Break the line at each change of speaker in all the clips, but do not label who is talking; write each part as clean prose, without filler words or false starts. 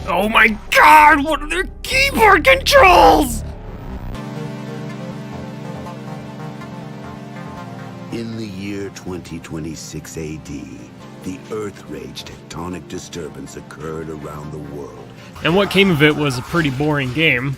Oh my god, what are their keyboard controls?
In the year 2026 AD, the Earth Rage tectonic disturbance occurred around the world.
And what came of it was a pretty boring game.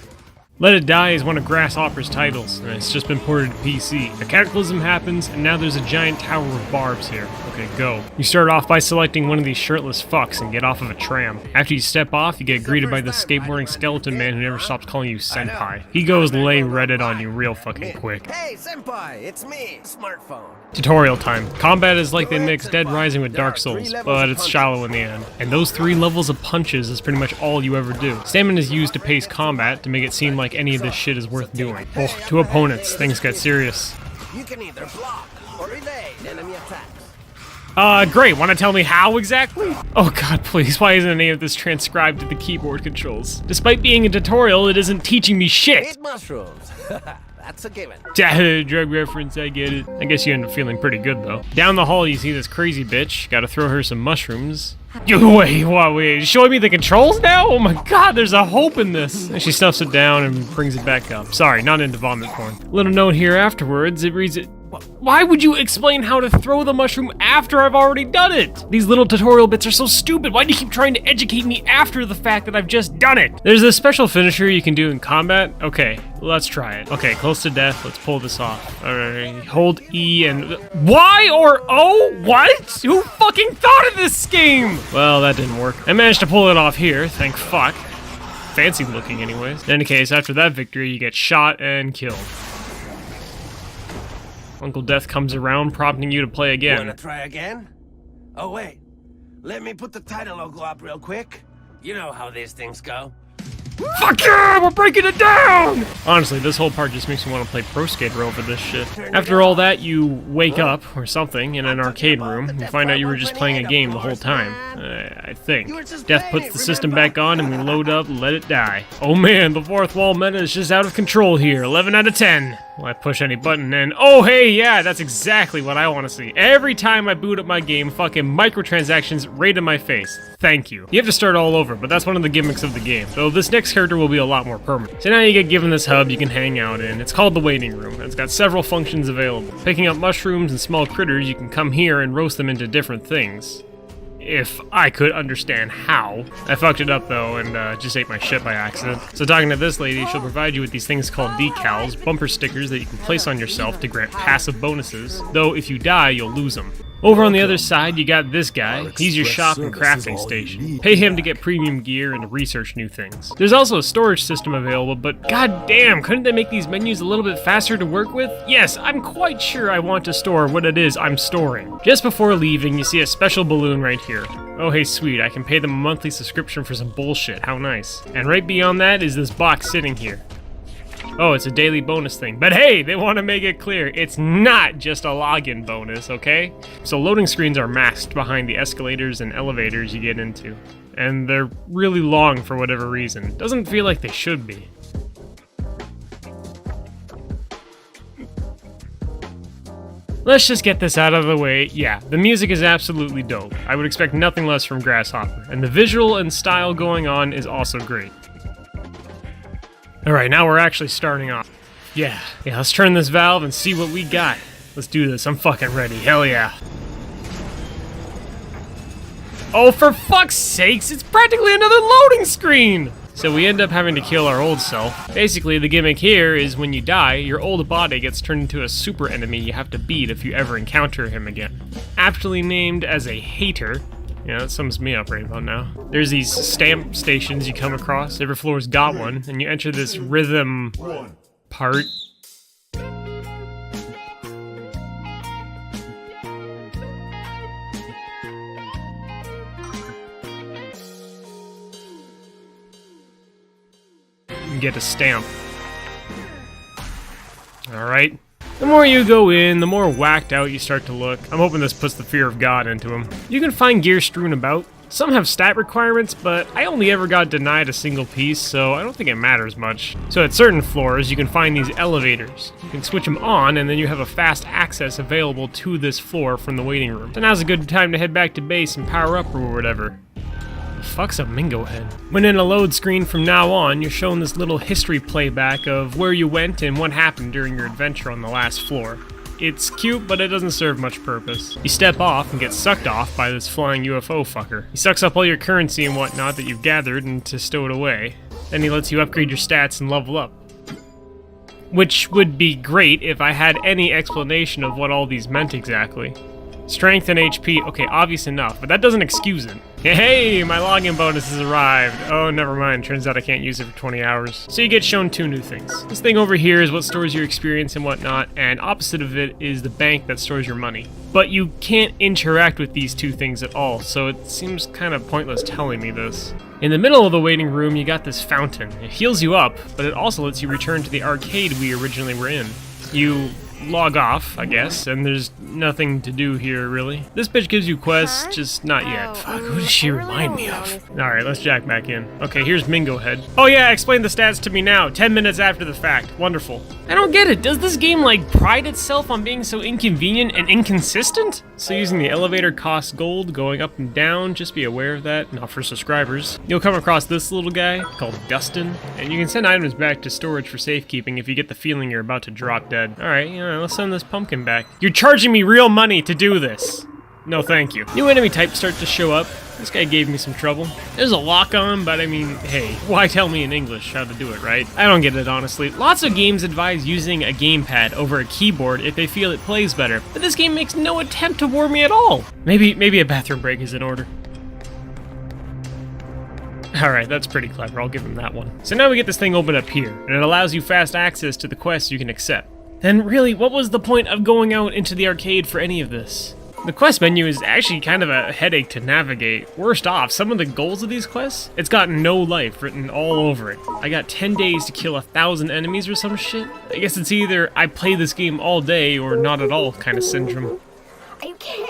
Let It Die is one of Grasshopper's titles, and it's just been ported to PC. A cataclysm happens, and now there's a giant tower of barbs here. Okay, go. You start off by selecting one of these shirtless fucks and get off of a tram. After you step off, you get greeted by the skateboarding skeleton man who never stops calling you senpai. He goes lay Reddit on you real fucking quick.
Hey, senpai, it's me, smartphone.
Tutorial time. Combat is like they mix Dead Rising with Dark Souls, but it's shallow in the end. And those 3 levels of punches is pretty much all you ever do. Stamina is used to pace combat to make it seem like any of this shit is worth doing. Oh, 2 opponents, things get serious.
You can either block or evade enemy attacks.
Great, wanna tell me how exactly? Oh god, please, why isn't any of this transcribed to the keyboard controls? Despite being a tutorial, it isn't teaching me shit!
Eat mushrooms. That's a given.
Drug reference, I get it. I guess you end up feeling pretty good, though. Down the hall, you see this crazy bitch. Gotta throw her some mushrooms. Wait, showing me the controls now? Oh my god, there's a hope in this. And she stuffs it down and brings it back up. Sorry, not into vomit porn. Little note here afterwards, it reads it. Why would you explain how to throw the mushroom after I've already done it? These little tutorial bits are so stupid. Why do you keep trying to educate me after the fact that I've just done it? There's a special finisher you can do in combat. Okay, let's try it. Okay, close to death. Let's pull this off. All right, hold E and Y or O? What? Who fucking thought of this scheme? Well, that didn't work. I managed to pull it off here, thank fuck. Fancy looking anyways. In any case, after that victory, you get shot and killed. Uncle Death comes around, prompting you to play again.
Wanna try again? Oh wait, let me put the title logo up real quick. You know how these things go.
Fuck yeah, we're breaking it down! Honestly, this whole part just makes me want to play Pro Skater over this shit. After all that, you wake up, or something, in an arcade room, and find out you were just playing a game the whole time. I think. Death puts the system back on, and we load up Let It Die. Oh man, the fourth wall meta is just out of control here. 11 out of 10. Well, I push any button and oh hey, yeah, that's exactly what I want to see. Every time I boot up my game, fucking microtransactions right in my face. Thank you. You have to start all over, but that's one of the gimmicks of the game. Though this next character will be a lot more permanent. So now you get given this hub you can hang out in. It's called the waiting room, and it's got several functions available. Picking up mushrooms and small critters, you can come here and roast them into different things. If I could understand how. I fucked it up though and just ate my shit by accident. So talking to this lady, she'll provide you with these things called decals, bumper stickers that you can place on yourself to grant passive bonuses, though if you die, you'll lose them. Over on the other side, you got this guy. He's your shop and crafting station. Pay him to get premium gear and to research new things. There's also a storage system available, but goddamn, couldn't they make these menus a little bit faster to work with? Yes, I'm quite sure I want to store what it is I'm storing. Just before leaving, you see a special balloon right here. Oh hey sweet, I can pay them a monthly subscription for some bullshit, how nice. And right beyond that is this box sitting here. Oh, it's a daily bonus thing. But hey, they want to make it clear, it's not just a login bonus, okay? So loading screens are masked behind the escalators and elevators you get into. And they're really long for whatever reason. Doesn't feel like they should be. Let's just get this out of the way. Yeah, the music is absolutely dope. I would expect nothing less from Grasshopper. And the visual and style going on is also great. Alright, now we're actually starting off. Yeah, let's turn this valve and see what we got. Let's do this, I'm fucking ready, hell yeah. Oh, for fuck's sakes, it's practically another loading screen! So we end up having to kill our old self. Basically, the gimmick here is when you die, your old body gets turned into a super enemy you have to beat if you ever encounter him again. Aptly named as a hater. Yeah, that sums me up right about now. There's these stamp stations you come across. Every floor's got one, and you enter this rhythm part. You get a stamp. Alright. The more you go in, the more whacked out you start to look. I'm hoping this puts the fear of God into him. You can find gear strewn about. Some have stat requirements, but I only ever got denied a single piece, so I don't think it matters much. So at certain floors, you can find these elevators. You can switch them on, and then you have a fast access available to this floor from the waiting room. So now's a good time to head back to base and power up or whatever. The fuck's a Mingo head? When in a load screen from now on, you're shown this little history playback of where you went and what happened during your adventure on the last floor. It's cute, but it doesn't serve much purpose. You step off and get sucked off by this flying UFO fucker. He sucks up all your currency and whatnot that you've gathered and to stow it away. Then he lets you upgrade your stats and level up. Which would be great if I had any explanation of what all these meant exactly. Strength and HP, okay, obvious enough, but that doesn't excuse it. Hey, my login bonus has arrived. Oh, never mind, turns out I can't use it for 20 hours. So you get shown two new things. This thing over here is what stores your experience and whatnot, and opposite of it is the bank that stores your money. But you can't interact with these two things at all, so it seems kind of pointless telling me this. In the middle of the waiting room, you got this fountain. It heals you up, but it also lets you return to the arcade we originally were in. You log off, I guess, and there's nothing to do here, really. This bitch gives you quests, just not yet. Fuck, who does she remind me of? Alright, let's jack back in. Okay, here's Mingo Head. Oh yeah, explain the stats to me now, 10 minutes after the fact. Wonderful. I don't get it, does this game, like, pride itself on being so inconvenient and inconsistent? So using the elevator costs gold, going up and down, just be aware of that, not for subscribers. You'll come across this little guy, called Dustin, and you can send items back to storage for safekeeping if you get the feeling you're about to drop dead. Alright, let's send this pumpkin back. You're charging me real money to do this! No thank you. New enemy types start to show up. This guy gave me some trouble. There's a lock on, but I mean, hey, why tell me in English how to do it, right? I don't get it, honestly. Lots of games advise using a gamepad over a keyboard if they feel it plays better, but this game makes no attempt to warn me at all. Maybe a bathroom break is in order. Alright, that's pretty clever, I'll give him that one. So now we get this thing open up here, and it allows you fast access to the quests you can accept. Then really, what was the point of going out into the arcade for any of this? The quest menu is actually kind of a headache to navigate. Worst off, some of the goals of these quests, it's got no life written all over it. I got 10 days to kill 1,000 enemies or some shit. I guess it's either I play this game all day or not at all kind of syndrome.
Are you kidding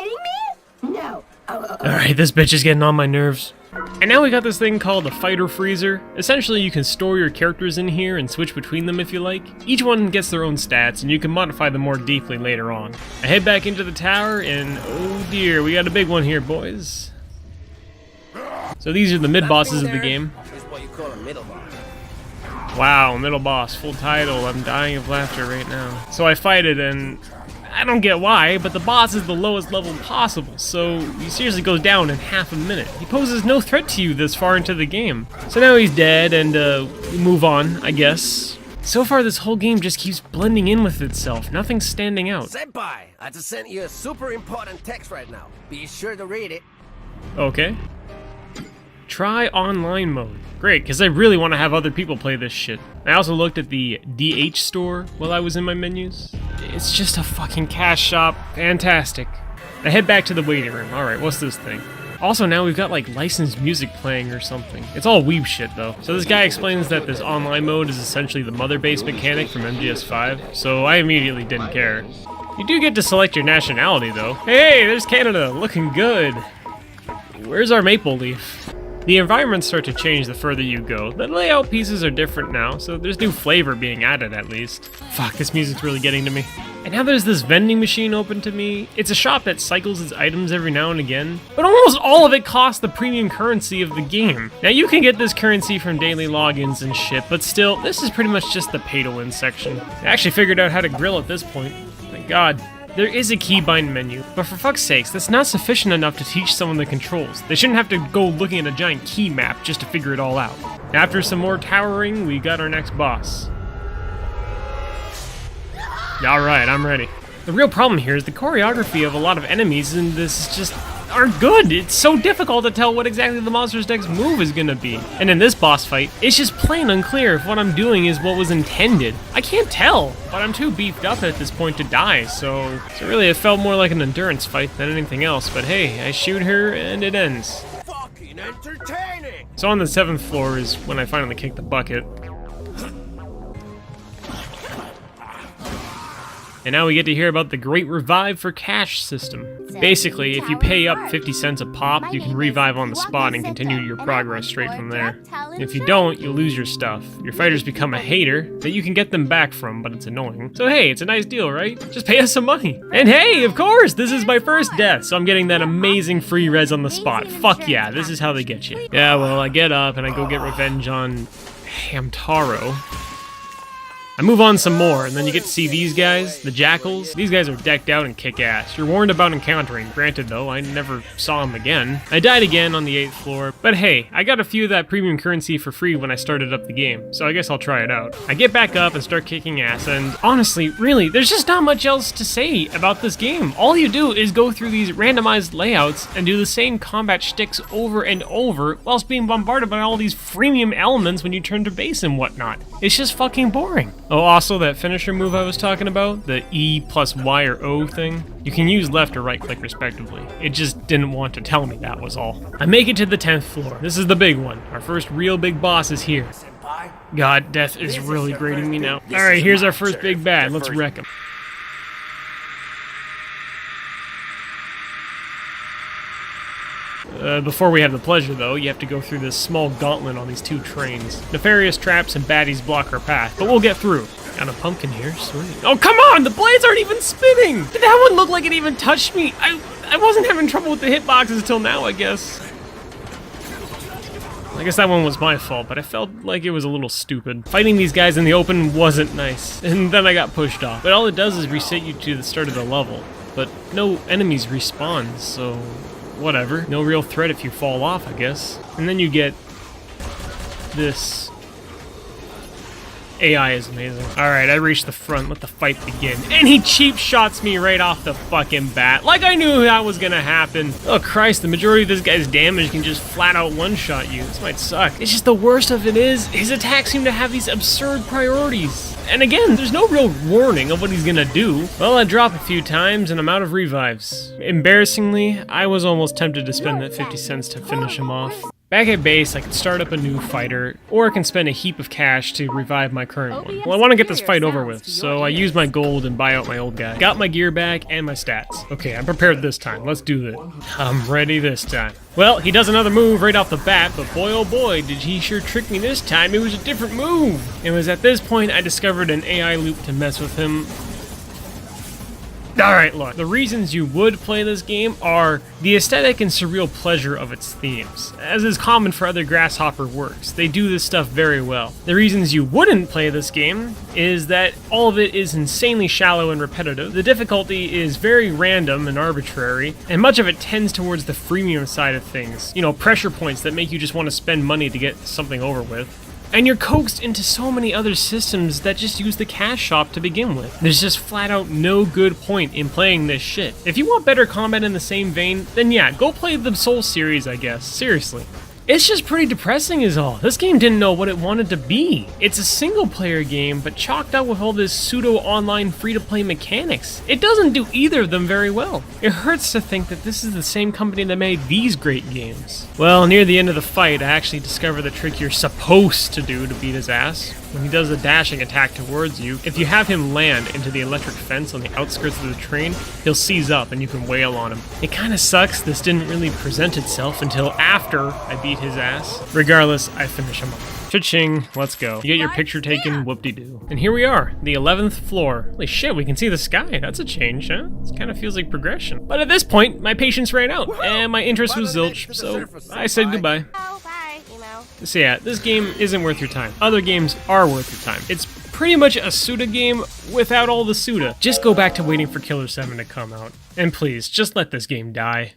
me? No.
Alright, this bitch is getting on my nerves. And now we got this thing called a fighter freezer. Essentially, you can store your characters in here and switch between them if you like. Each one gets their own stats, and you can modify them more deeply later on. I head back into the tower, and oh dear, we got a big one here, boys. So these are the mid-bosses of the game.
Is what you call a middle boss.
Wow, middle boss, full title. I'm dying of laughter right now. So I fight it, and I don't get why, but the boss is the lowest level possible, so he seriously goes down in half a minute. He poses no threat to you this far into the game. So now he's dead, and we move on, I guess. So far, this whole game just keeps blending in with itself. Nothing's standing out.
Senpai, I just sent you a super important text right now. Be sure to read it.
Okay. Try online mode. Great, because I really want to have other people play this shit. I also looked at the DH store while I was in my menus. It's just a fucking cash shop. Fantastic. I head back to the waiting room. Alright, what's this thing? Also, now we've got like licensed music playing or something. It's all weeb shit though. So this guy explains that this online mode is essentially the mother base mechanic from MGS5, so I immediately didn't care. You do get to select your nationality though. Hey, there's Canada, looking good. Where's our maple leaf? The environments start to change the further you go. The layout pieces are different now, so there's new flavor being added at least. Fuck, this music's really getting to me. And now there's this vending machine open to me. It's a shop that cycles its items every now and again, but almost all of it costs the premium currency of the game. Now you can get this currency from daily logins and shit, but still, this is pretty much just the pay-to-win section. I actually figured out how to grill at this point. Thank God. There is a keybind menu, but for fuck's sakes, that's not sufficient enough to teach someone the controls. They shouldn't have to go looking at a giant key map just to figure it all out. After some more towering, we got our next boss. Alright, I'm ready. The real problem here is the choreography of a lot of enemies in this just aren't good. It's so difficult to tell what exactly the monster's next move is gonna be. And in this boss fight, it's just plain unclear if what I'm doing is what was intended. I can't tell, but I'm too beefed up at this point to die, so really it felt more like an endurance fight than anything else, but hey, I shoot her and it ends.
Fucking entertaining!
So on the 7th floor is when I finally kick the bucket. And now we get to hear about the Great Revive for Cash system. Basically, if you pay up 50 cents a pop, you can revive on the spot and continue your progress straight from there. If you don't, you lose your stuff. Your fighters become a hater that you can get them back from, but it's annoying. So hey, it's a nice deal, right? Just pay us some money. And hey, of course, this is my first death, so I'm getting that amazing free res on the spot. Fuck yeah, this is how they get you. Yeah, well, I get up and I go get revenge on Hamtaro. I move on some more, and then you get to see these guys, the Jackals. These guys are decked out and kick ass. You're warned about encountering. Granted, though, I never saw them again. I died again on the 8th floor, but hey, I got a few of that premium currency for free when I started up the game, so I guess I'll try it out. I get back up and start kicking ass, and honestly, really, there's just not much else to say about this game. All you do is go through these randomized layouts and do the same combat shticks over and over, whilst being bombarded by all these freemium elements when you turn to base and whatnot. It's just fucking boring. Oh, also that finisher move I was talking about, the E plus Y or O thing, you can use left or right click respectively. It just didn't want to tell me, that was all. I make it to the 10th floor. This is the big one. Our first real big boss is here. God, death is really grating me now. Alright, here's our first big bad. Let's wreck him. Before we have the pleasure, though, you have to go through this small gauntlet on these 2 trains. Nefarious traps and baddies block our path, but we'll get through. Got a pumpkin here, sweet. Oh, come on! The blades aren't even spinning! Did that one look like it even touched me? I wasn't having trouble with the hitboxes until now, I guess. I guess that one was my fault, but I felt like it was a little stupid. Fighting these guys in the open wasn't nice, and then I got pushed off. But all it does is reset you to the start of the level. But no enemies respawn, so whatever. No real threat if you fall off, I guess. And then you get this. AI is amazing. Alright, I reached the front, let the fight begin. And he cheap shots me right off the fucking bat. Like I knew that was gonna happen. Oh Christ, the majority of this guy's damage can just flat out one-shot you. This might suck. It's just the worst of it is, his attacks seem to have these absurd priorities. And again, there's no real warning of what he's gonna do. Well, I drop a few times and I'm out of revives. Embarrassingly, I was almost tempted to spend that 50 cents to finish him off. Back at base, I can start up a new fighter, or I can spend a heap of cash to revive my current one. Well, I want to get this fight over with, so I use my gold and buy out my old guy. Got my gear back and my stats. Okay, I'm prepared this time. Let's do this. I'm ready this time. Well, he does another move right off the bat, but boy oh boy, did he sure trick me this time. It was a different move. It was at this point I discovered an AI loop to mess with him. Alright, look, the reasons you would play this game are the aesthetic and surreal pleasure of its themes. As is common for other Grasshopper works, they do this stuff very well. The reasons you wouldn't play this game is that all of it is insanely shallow and repetitive, the difficulty is very random and arbitrary, and much of it tends towards the freemium side of things. You know, pressure points that make you just want to spend money to get something over with. And you're coaxed into so many other systems that just use the cash shop to begin with. There's just flat out no good point in playing this shit. If you want better combat in the same vein, then yeah, go play the Soul series, I guess. Seriously. It's just pretty depressing is all. This game didn't know what it wanted to be. It's a single player game, but chalked out with all this pseudo online free-to-play mechanics. It doesn't do either of them very well. It hurts to think that this is the same company that made these great games. Well, near the end of the fight, I actually discovered the trick you're supposed to do to beat his ass. When he does a dashing attack towards you, if you have him land into the electric fence on the outskirts of the train, he'll seize up and you can wail on him. It kinda sucks this didn't really present itself until after I beat his ass. Regardless, I finish him off. Cha-ching, let's go. You get your picture taken, whoop-de-doo. And here we are, the 11th floor. Holy shit, we can see the sky. That's a change, huh? It kind of feels like progression. But at this point, my patience ran out, and my interest was zilch, so I said goodbye. So yeah, this game isn't worth your time. Other games are worth your time. It's pretty much a Suda game without all the Suda. Just go back to waiting for Killer 7 to come out. And please, just let this game die.